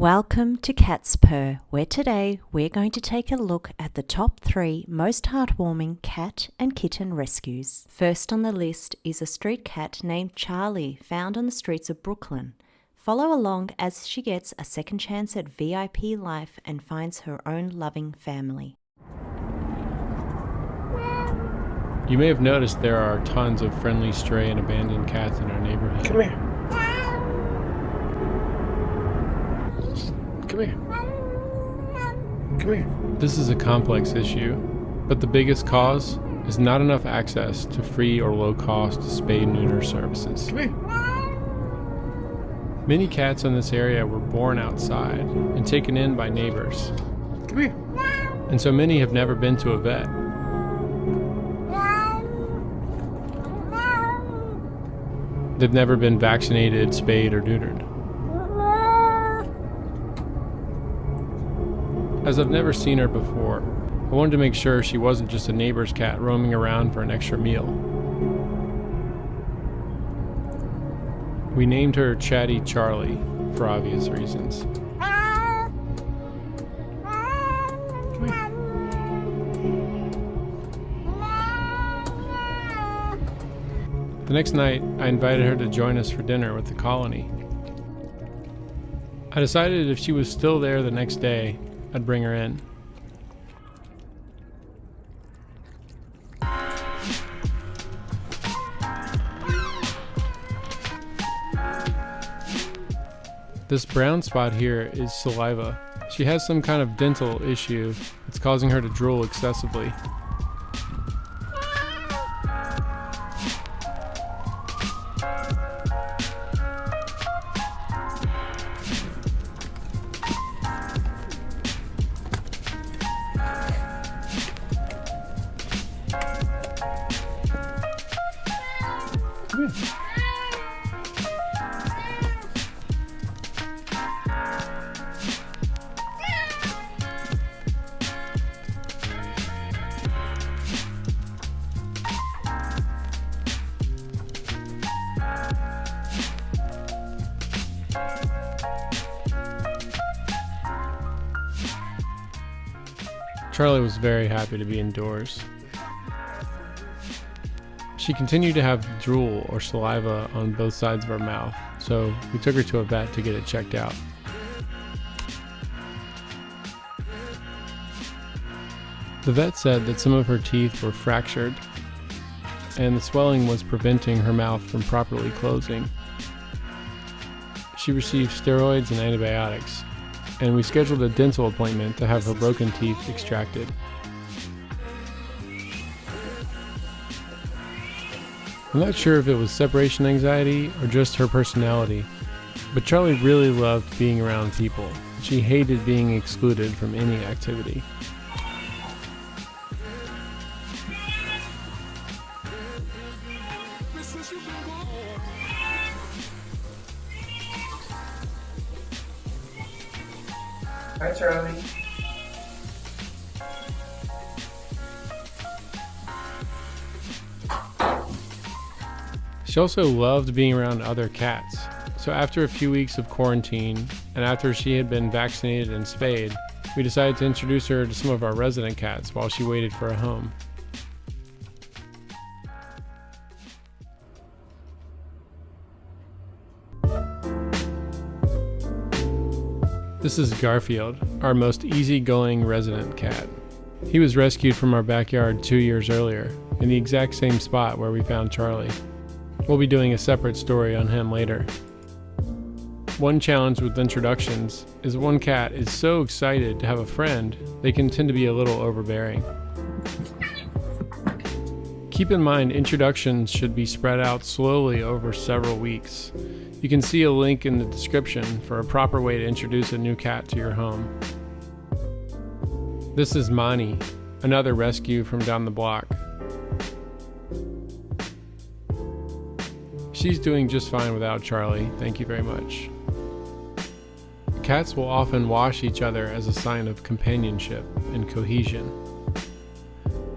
Welcome to Catz Purr, where today we're going to take a look at the top 3 most heartwarming cat and kitten rescues. First on the list is a street cat named Charlie, found on the streets of Brooklyn. Follow along as she gets a second chance at VIP life and finds her own loving family. You may have noticed there are tons of friendly stray and abandoned cats in our neighborhood. Come here. Come here. Come here. This is a complex issue, but the biggest cause is not enough access to free or low-cost spay-neuter services. Come here. Many cats in this area were born outside and taken in by neighbors. Come here. And so many have never been to a vet. They've never been vaccinated, spayed, or neutered. As I've never seen her before, I wanted to make sure she wasn't just a neighbor's cat roaming around for an extra meal. We named her Chatty Charlie for obvious reasons. The next night, I invited her to join us for dinner with the colony. I decided if she was still there the next day, I'd bring her in. This brown spot here is saliva. She has some kind of dental issue that's causing her to drool excessively. Charlie was very happy to be indoors. She continued to have drool or saliva on both sides of her mouth, so we took her to a vet to get it checked out. The vet said that some of her teeth were fractured, and the swelling was preventing her mouth from properly closing. She received steroids and antibiotics, and we scheduled a dental appointment to have her broken teeth extracted. I'm not sure if it was separation anxiety or just her personality, but Charlie really loved being around people. She hated being excluded from any activity. Hi, Charlie. She also loved being around other cats. So after a few weeks of quarantine, and after she had been vaccinated and spayed, we decided to introduce her to some of our resident cats while she waited for a home. This is Garfield, our most easygoing resident cat. He was rescued from our backyard 2 years earlier, in the exact same spot where we found Charlie. We'll be doing a separate story on him later. One challenge with introductions is one cat is so excited to have a friend, they can tend to be a little overbearing. Keep in mind, introductions should be spread out slowly over several weeks. You can see a link in the description for a proper way to introduce a new cat to your home. This is Mani, another rescue from down the block. She's doing just fine without Charlie, thank you very much. Cats will often wash each other as a sign of companionship and cohesion.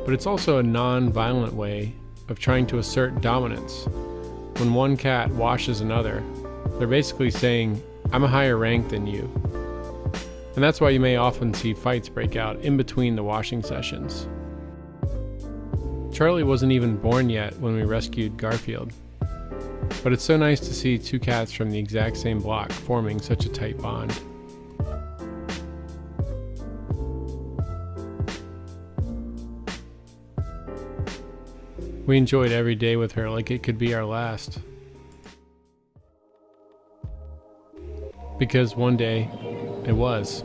But it's also a non-violent way of trying to assert dominance. When one cat washes another, they're basically saying, "I'm a higher rank than you." And that's why you may often see fights break out in between the washing sessions. Charlie wasn't even born yet when we rescued Garfield. But it's so nice to see two cats from the exact same block forming such a tight bond. We enjoyed every day with her like it could be our last. Because one day, it was.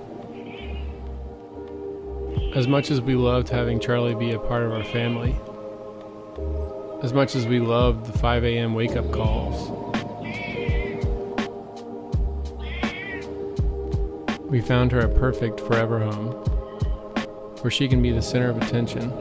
As much as we loved having Charlie be a part of our family, as much as we loved the 5 a.m. wake-up calls, we found her a perfect forever home, where she can be the center of attention.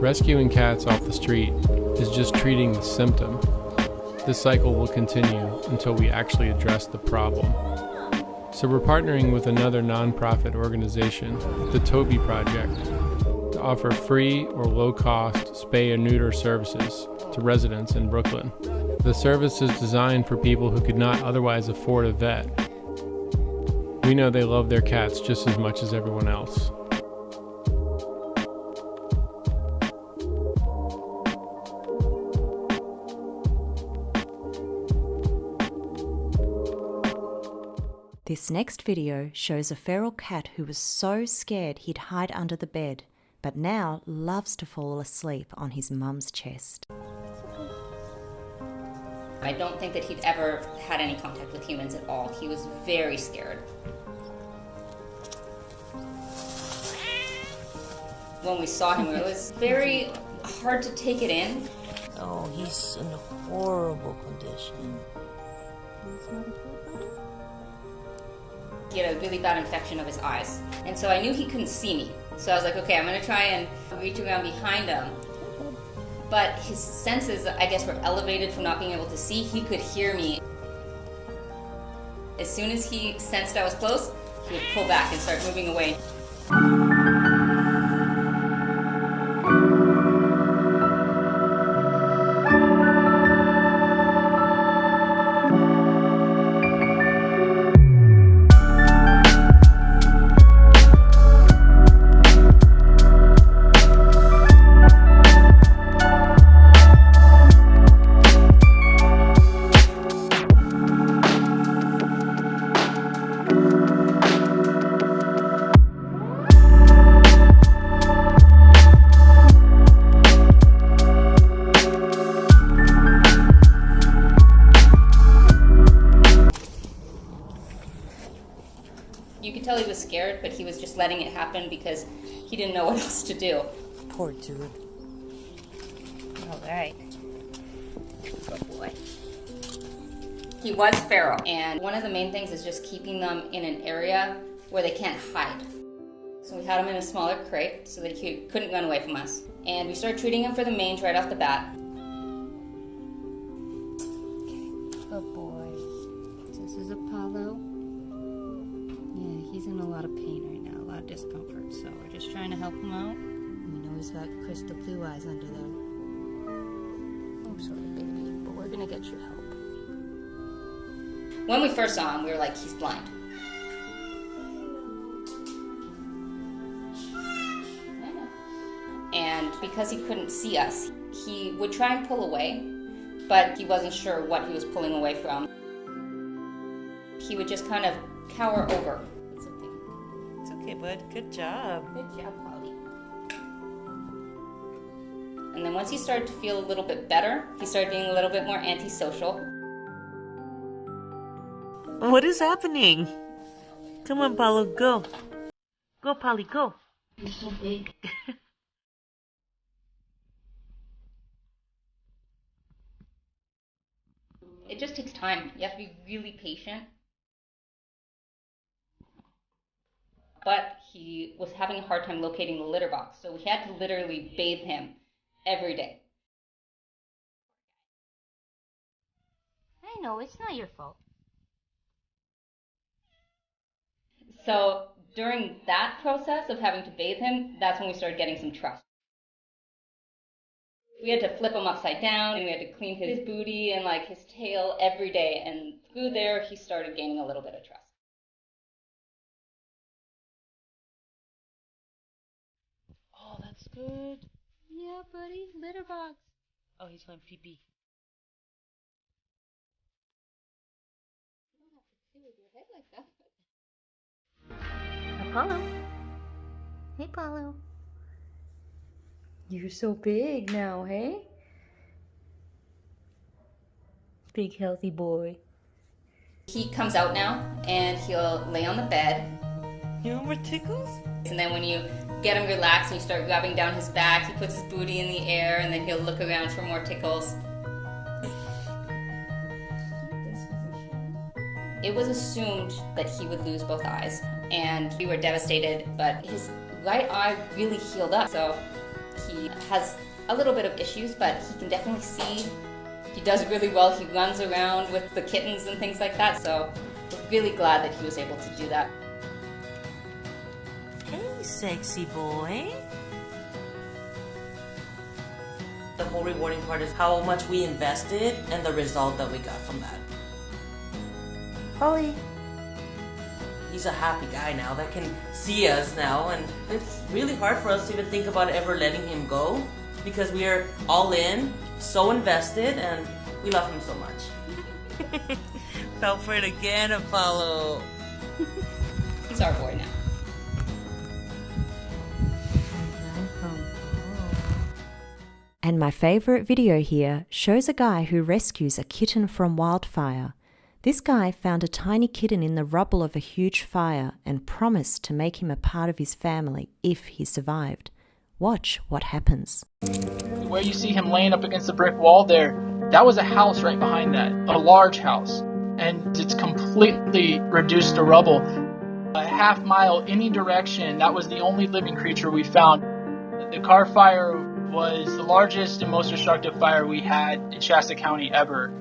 Rescuing cats off the street is just treating the symptom. This cycle will continue until we actually address the problem. So we're partnering with another nonprofit organization, the Toby Project, to offer free or low-cost spay and neuter services to residents in Brooklyn. The service is designed for people who could not otherwise afford a vet. We know they love their cats just as much as everyone else. This next video shows a feral cat who was so scared he'd hide under the bed, but now loves to fall asleep on his mum's chest. I don't think that he'd ever had any contact with humans at all. He was very scared. When we saw him, it was very hard to take it in. Oh, he's in a horrible condition. He had a really bad infection of his eyes. And so I knew he couldn't see me. So I was like, okay, I'm gonna try and reach around behind him. But his senses, I guess, were elevated from not being able to see. He could hear me. As soon as he sensed I was close, he would pull back and start moving away. You could tell he was scared, but he was just letting it happen because he didn't know what else to do. Poor dude. All right. Good boy. He was feral, and one of the main things is just keeping them in an area where they can't hide. So we had him in a smaller crate so that he couldn't run away from us. And we started treating him for the mange right off the bat. Good boy. This is Apollo. Yeah, he's in a lot of pain right now, a lot of discomfort, so we're just trying to help him out. We know he's got crystal blue eyes under there. Oh, sorry, baby, but we're gonna get you help. When we first saw him, we were like, he's blind. And because he couldn't see us, he would try and pull away, but he wasn't sure what he was pulling away from. He would just kind of cower over. It's okay. It's okay, bud. Good job. Good job, Polly. And then once he started to feel a little bit better, he started being a little bit more antisocial. What is happening? Come on, Paulo, go. Go, Polly, go. He's so big. It just takes time. You have to be really patient. but he was having a hard time locating the litter box, so we had to literally bathe him every day. I know, it's not your fault. So during that process of having to bathe him, that's when we started getting some trust. We had to flip him upside down, and we had to clean his booty and like his tail every day, and through there he started gaining a little bit of trust. Oh, that's good. Yeah, buddy, litter box. Oh, he's going pee-pee. Apollo. Hey, Apollo. You're so big now, hey? Big healthy boy. He comes out now, and he'll lay on the bed. You want more tickles? And then when you get him relaxed and you start grabbing down his back, he puts his booty in the air, and then he'll look around for more tickles. It was assumed that he would lose both eyes, and we were devastated, but his right eye really healed up. So he has a little bit of issues, but he can definitely see. He does really well. He runs around with the kittens and things like that, so we're really glad that he was able to do that. Hey, sexy boy. The whole rewarding part is how much we invested and the result that we got from that. Polly. He's a happy guy now that can see us now, and it's really hard for us to even think about ever letting him go because we are all in, so invested, and we love him so much. Fell for it again, Apollo. He's our boy now. And my favorite video here shows a guy who rescues a kitten from wildfire. This guy found a tiny kitten in the rubble of a huge fire and promised to make him a part of his family if he survived. Watch what happens. Where you see him laying up against the brick wall there, that was a house right behind that, a large house. And it's completely reduced to rubble. A half mile any direction, that was the only living creature we found. The car fire was the largest and most destructive fire we had in Shasta County ever.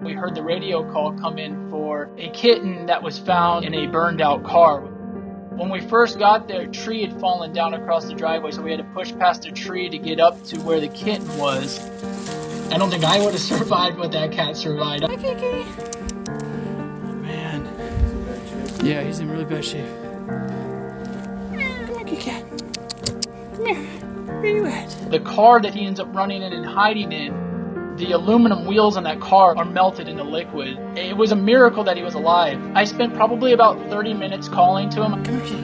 We heard the radio call come in for a kitten that was found in a burned out car. When we first got there, a tree had fallen down across the driveway, so we had to push past a tree to get up to where the kitten was. I don't think I would have survived what that cat survived. Oh, man. Yeah, he's in really bad shape. Come here, kitty cat. Come here. Where are you at? The car that he ends up running in and hiding in, the aluminum wheels on that car are melted into liquid. It was a miracle that he was alive. I spent probably about 30 minutes calling to him. Come here, kitty.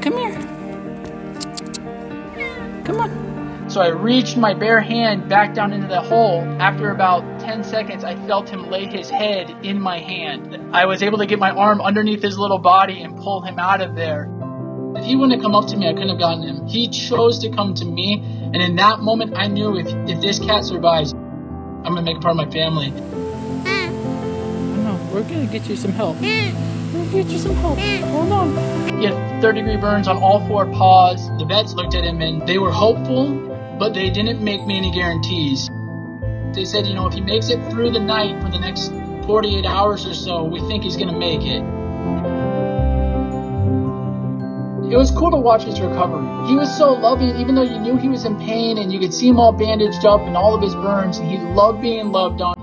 Come here. Come on. So I reached my bare hand back down into the hole. After about 10 seconds, I felt him lay his head in my hand. I was able to get my arm underneath his little body and pull him out of there. If he wouldn't have come up to me, I couldn't have gotten him. He chose to come to me, and in that moment, I knew if this cat survives, I'm going to make a part of my family. No, we're going to get you some help. We're going to get you some help. Hold on. He had third-degree burns on all four paws. The vets looked at him, and they were hopeful, but they didn't make me any guarantees. They said, if he makes it through the night for the next 48 hours or so, we think he's going to make it. It was cool to watch his recovery. He was so loving, even though you knew he was in pain and you could see him all bandaged up and all of his burns, and he loved being loved on.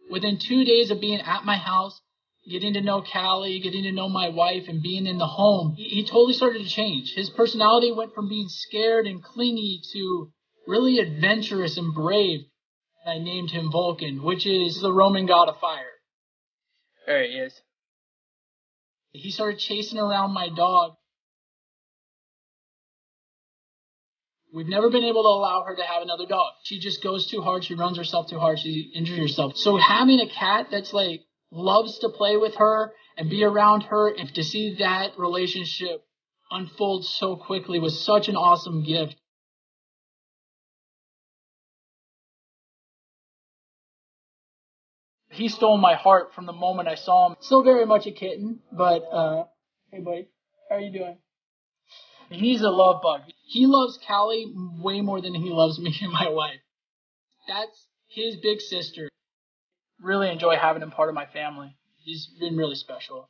Within 2 days of being at my house, getting to know Callie, getting to know my wife, and being in the home, he totally started to change. His personality went from being scared and clingy to really adventurous and brave. I named him Vulcan, which is the Roman god of fire. There he is. He started chasing around my dog. We've never been able to allow her to have another dog. She just goes too hard. She runs herself too hard. She injures herself. So having a cat that's loves to play with her and be around her, and to see that relationship unfold so quickly was such an awesome gift. He stole my heart from the moment I saw him. Still very much a kitten, but, hey buddy, how are you doing? He's a love bug. He loves Callie way more than he loves me and my wife. That's his big sister. Really enjoy having him part of my family. He's been really special.